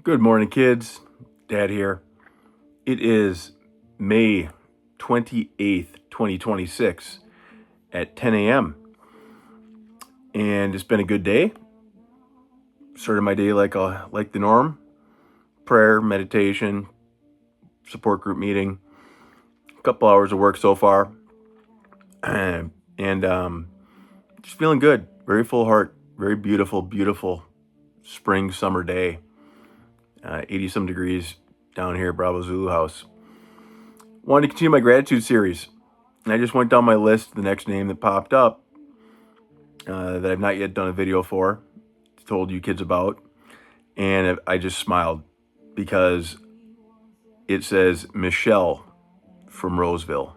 Good morning, kids. Dad here. It is May 28th, 2026 at 10 a.m. And it's been a good day. Started my day like the norm. Prayer, meditation, support group meeting. A couple hours of work so far. and just feeling good. Very full heart. Very beautiful, beautiful spring summer day. 80 some degrees down here, Bravo Zulu House. Wanted to continue my gratitude series. And I just went down my list, the next name that popped up that I've not yet done a video for, told you kids about. And I just smiled because it says Michelle from Roseville.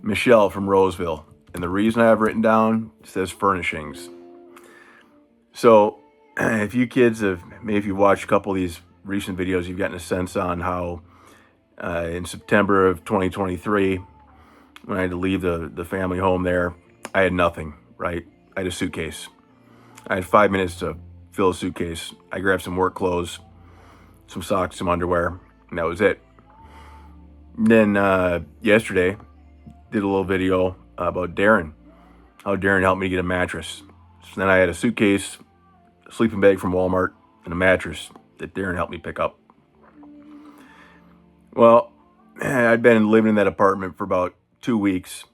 Michelle from Roseville. And the reason I have written down says furnishings. So if you kids have, maybe if you watched a couple of these recent videos, you've gotten a sense on how in September of 2023, when I had to leave the family home there, I had nothing, right? I had a suitcase. I had 5 minutes to fill a suitcase. I grabbed some work clothes, some socks, some underwear, and that was it. Then yesterday, did a little video about Darren, how Darren helped me get a mattress. So then I had a suitcase, a sleeping bag from Walmart, and a mattress that Darren helped me pick up. Well, I'd been living in that apartment for about 2 weeks,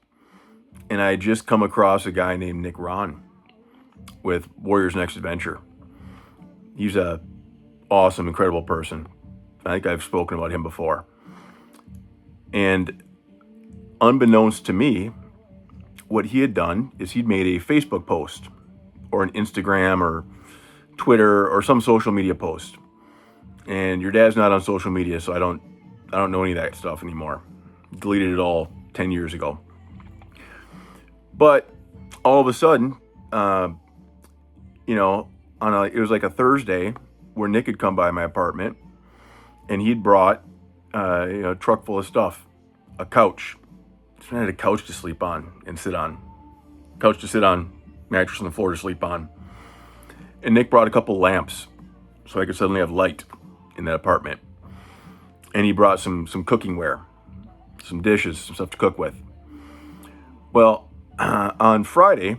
and I had just come across a guy named Nick Ron with Warriors Next Adventure. He's a awesome, incredible person. I think I've spoken about him before. And unbeknownst to me, what he had done is he'd made a Facebook post or an Instagram or Twitter or some social media post. And your dad's not on social media, so I don't know any of that stuff anymore. Deleted it all 10 years ago. But all of a sudden, it was like a Thursday where Nick had come by my apartment, and he'd brought a truck full of stuff, a couch. So I had a couch to sleep on and sit on, couch to sit on, mattress on the floor to sleep on. And Nick brought a couple lamps so I could suddenly have light in that apartment. And he brought some cooking ware, some dishes, some stuff to cook with. Well, on Friday,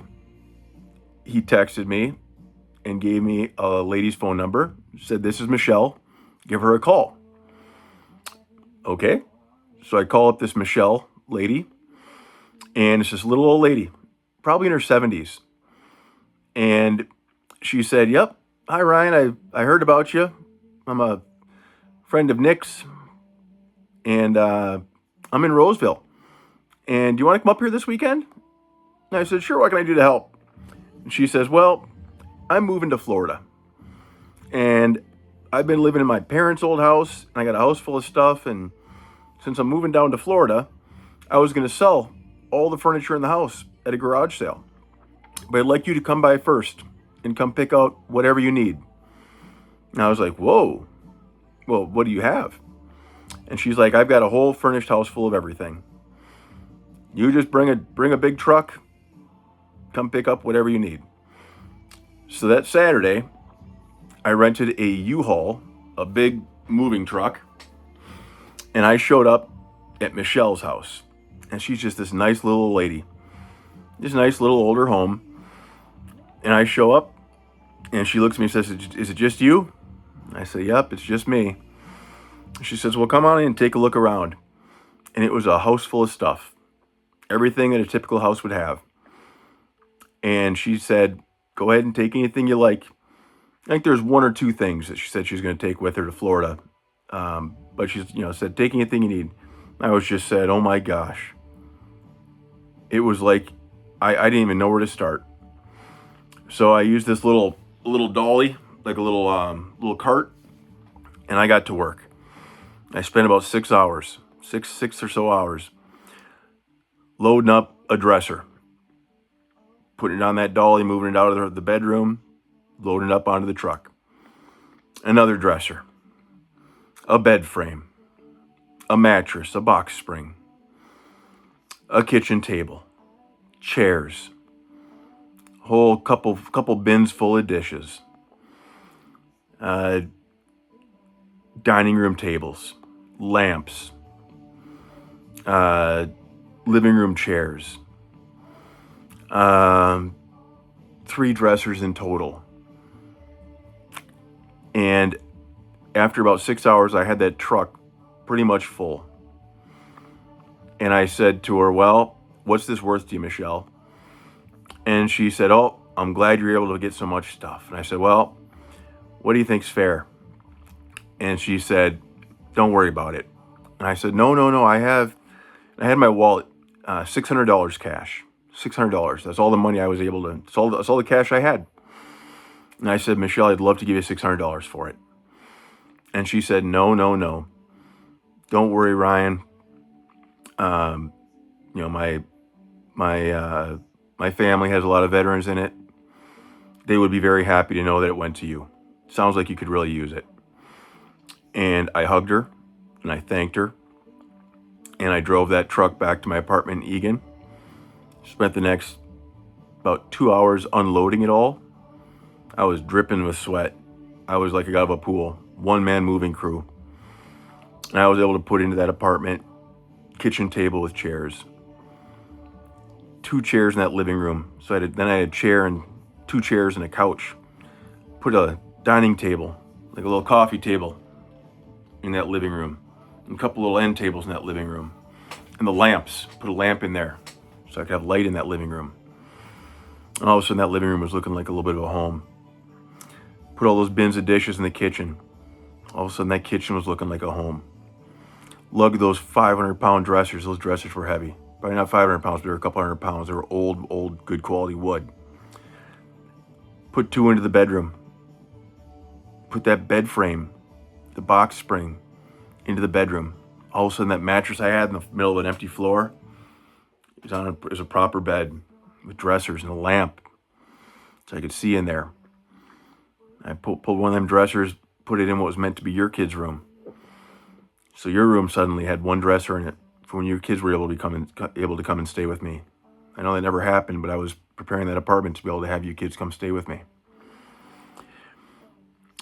he texted me and gave me a lady's phone number, said, "This is Michelle, give her a call." Okay, so I call up this Michelle lady, and it's this little old lady, probably in her 70s. And she said, "Yep, hi Ryan, I heard about you. I'm a friend of Nick's, and I'm in Roseville. And do you want to come up here this weekend?" And I said, "Sure, what can I do to help?" And she says, "Well, I'm moving to Florida. And I've been living in my parents' old house, and I got a house full of stuff. And since I'm moving down to Florida, I was going to sell all the furniture in the house at a garage sale. But I'd like you to come by first and come pick out whatever you need." And I was like, "Whoa, well, what do you have?" And she's like, "I've got a whole furnished house full of everything. You just bring a big truck, come pick up whatever you need." So that Saturday, I rented a U-Haul, a big moving truck, and I showed up at Michelle's house. And she's just this nice little lady, this nice little older home. And I show up, and she looks at me and says, "Is it just you?" I say, "Yep, it's just me." She says, "Well, come on in and take a look around." And it was a house full of stuff, everything that a typical house would have. And she said, "Go ahead and take anything you like." I think there's one or two things that she said she's going to take with her to Florida. But she's, said, "Take anything you need." I was just said, oh my gosh. It was like, I didn't even know where to start. So I used this little dolly, like a little cart, and I got to work. I spent about 6 hours, six or so hours, loading up a dresser, putting it on that dolly, moving it out of the bedroom, loading it up onto the truck. Another dresser, a bed frame, a mattress, a box spring, a kitchen table, chairs, whole couple bins full of dishes, dining room tables, lamps, living room chairs, 3 dressers in total. And after about 6 hours, I had that truck pretty much full. And I said to her, well, what's this worth to you, Michelle? And she said, oh, I'm glad you're able to get so much stuff. And I said, well, what do you think's fair? And she said, don't worry about it. And I said, no, I had in my wallet $600 cash. $600. That's all the money I was able to, that's all the cash I had. And I said, Michelle, I'd love to give you $600 for it. And she said, no. Don't worry, Ryan. My family has a lot of veterans in it. They would be very happy to know that it went to you. Sounds like you could really use it. And I hugged her and I thanked her. And I drove that truck back to my apartment in Egan. Spent the next about 2 hours unloading it all. I was dripping with sweat. I was like I got out of a pool. 1-man moving crew. And I was able to put into that apartment kitchen table with chairs. 2 chairs in that living room. So I had a chair and 2 chairs and a couch. Put a dining table, like a little coffee table, in that living room. And a couple little end tables in that living room. And the lamps, put a lamp in there so I could have light in that living room. And all of a sudden that living room was looking like a little bit of a home. Put all those bins of dishes in the kitchen. All of a sudden that kitchen was looking like a home. Lugged those 500-pound dressers. Those dressers were heavy. Probably not 500 pounds, but they were a couple hundred pounds. They were old, good quality wood. Put 2 into the bedroom. Put that bed frame, the box spring, into the bedroom. All of a sudden that mattress I had in the middle of an empty floor is a proper bed with dressers and a lamp so I could see in there. I pulled one of them dressers, put it in what was meant to be your kid's room. So your room suddenly had 1 dresser in it for when your kids were able to come and stay with me. I know that never happened, but I was preparing that apartment to be able to have you kids come stay with me.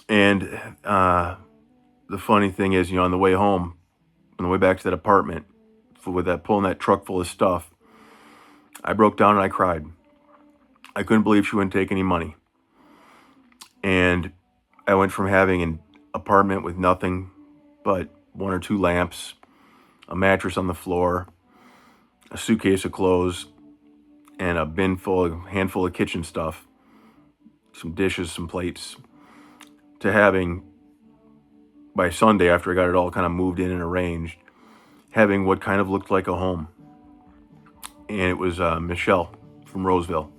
And the funny thing is, on the way home, on the way back to that apartment, pulling that truck full of stuff, I broke down and I cried. I couldn't believe she wouldn't take any money. And I went from having an apartment with nothing but 1 or 2 lamps, a mattress on the floor, a suitcase of clothes, and a handful of kitchen stuff, some dishes, some plates, to having, by Sunday, after I got it all kind of moved in and arranged, having what kind of looked like a home. And it was Michelle from Roseville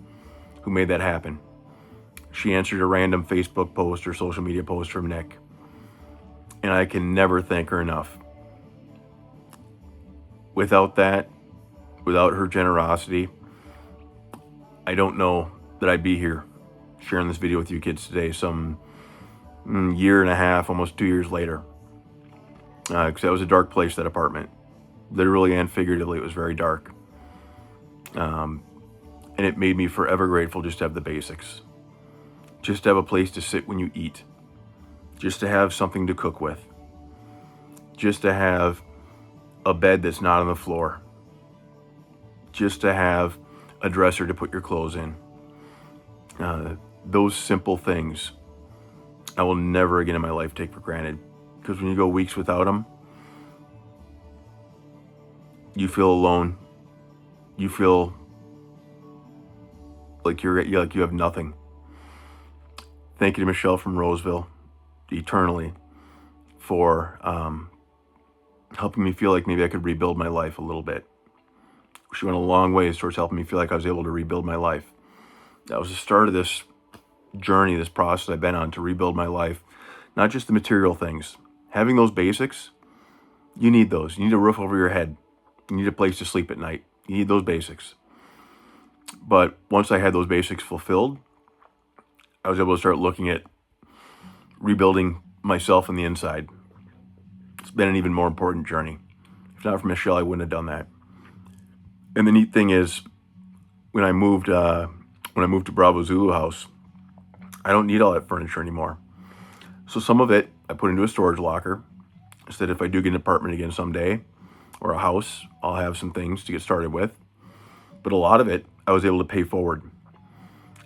who made that happen. She answered a random Facebook post or social media post from Nick. And I can never thank her enough. Without that, without her generosity, I don't know that I'd be here sharing this video with you kids today, some year and a half, almost 2 years later. Because that was a dark place, that apartment. Literally and figuratively, it was very dark. And it made me forever grateful just to have the basics. Just to have a place to sit when you eat. Just to have something to cook with. Just to have a bed that's not on the floor. Just to have a dresser to put your clothes in. Those simple things I will never again in my life take for granted. Because when you go weeks without them, you feel alone. You feel like you have nothing. Thank you to Michelle from Roseville, eternally, for helping me feel like maybe I could rebuild my life a little bit. She went a long ways towards helping me feel like I was able to rebuild my life. That was the start of this journey, this process I've been on to rebuild my life. Not just the material things. Having those basics, you need those. You need a roof over your head. You need a place to sleep at night. You need those basics. But once I had those basics fulfilled, I was able to start looking at rebuilding myself on the inside. It's been an even more important journey. If not for Michelle, I wouldn't have done that. And the neat thing is, when I moved to Bravo Zulu House, I don't need all that furniture anymore. So some of it I put into a storage locker. so that if I do get an apartment again someday or a house, I'll have some things to get started with. But a lot of it, I was able to pay forward.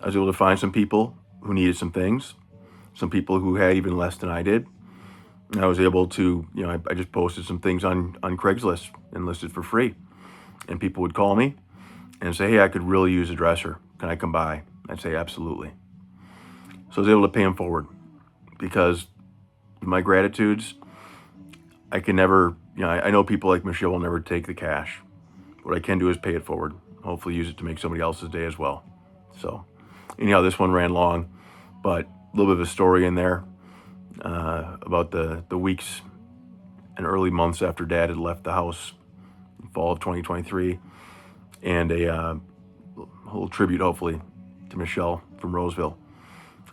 I was able to find some people who needed some things, some people who had even less than I did. And I was able to, I just posted some things on Craigslist and listed for free. And people would call me and say, hey, I could really use a dresser. Can I come by? I'd say, absolutely. So I was able to pay them forward because my gratitudes, I can never, I know people like Michelle will never take the cash. What I can do is pay it forward. Hopefully use it to make somebody else's day as well. So anyhow, this one ran long, but a little bit of a story in there about the weeks and early months after Dad had left the house in fall of 2023, and a little tribute, hopefully, to Michelle from Roseville.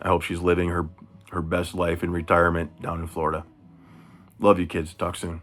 I hope she's living her best life in retirement down in Florida. Love you, kids. Talk soon.